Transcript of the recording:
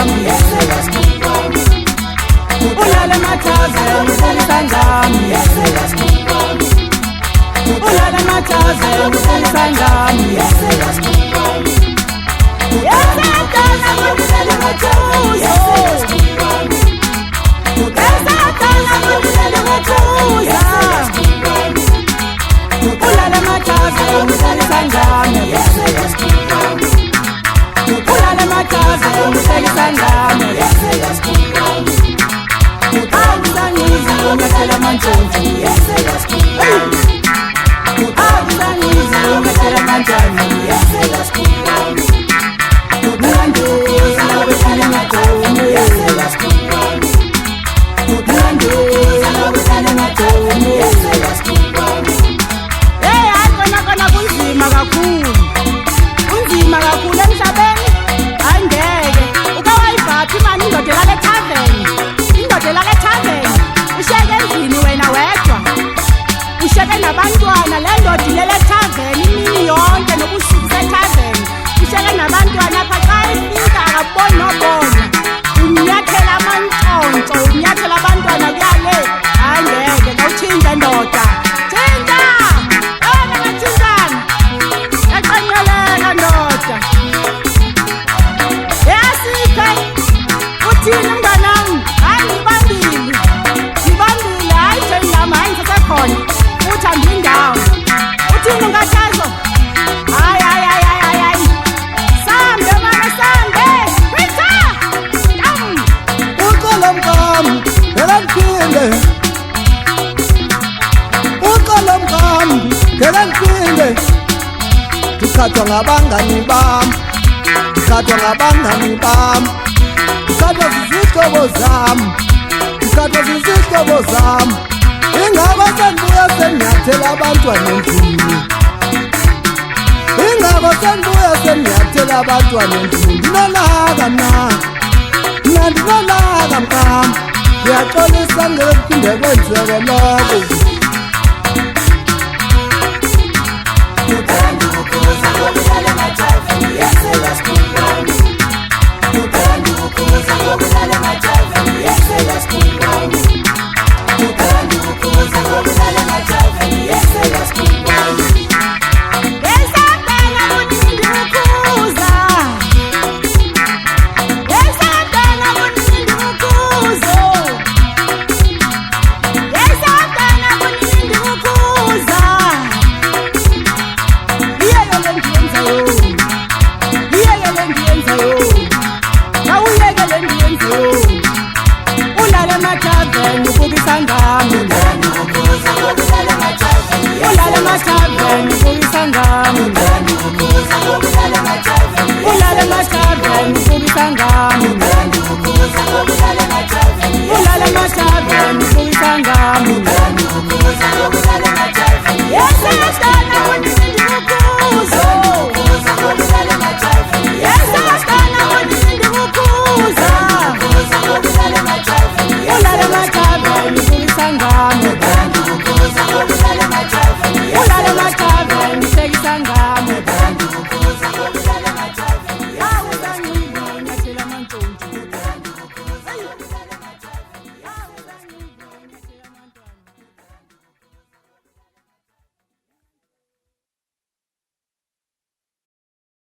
ngami ulala mathaveni ubukisa ngami ulala mathaveni ubukisa ngami yesatana kulele mathuzo yesatana kulele mathuzo ulala mathaveni ubukisa ngami ulala mathaveni ubukisa ngami Abusangizi ungathela mantshontsho Abusangizi ungathela mantshontsho Nganduza nakuhlala ngagcome Nganduza nakuhlala ngagcome Hey khona kunzima kakhulu Kunzima kakhulu emhlabeni Angeke uke wayivaphi manje indoda lale tavern Lale tavern usheke endlini wena wedwa usheke nabantwana le ndoda lele tavern imini yonke nobusuku setavern usheke nabantwana apha xa ifika akaboni nobona unyathela amantshontsho unyathela abantwana kuyale angeke kawutshintshe ndoda tshintsha wena kathintana yaqanyeleka ndoda yasiphe uthini mnganami uthanda indawo uthini ungathazo hayi sambe mama sambe pizza uqala mkami ngeke uqala mkami ngeke ngikhathwa ngabangani bami ngikhathwa zizihlobo zami ingaba senbuya senyathela abantwana endlini ndinolaka ndinolaka mkami ndiyaxolisa ngeke kuphinde kwenzeke lokho uthanda ukuza ngokulala mathaveni yeseyaskhulwami uthanda ukuza ngokulala mathaveni yeseyaskhulwami uthanda ukuza ngokulala mathaveni yeseyaskhulwami yesatana kunindi ukuza yesatana kunindi ukuzo yesatana kunindi ukuza iyeke le ndiyenzayo awuyeke le ndiyenzayo ulale mathaveni ubukisa ngami ulale mathaveni ubukisa ngami ulale mathaveni ubukisa ngami ulale mathaveni ubukisa ngami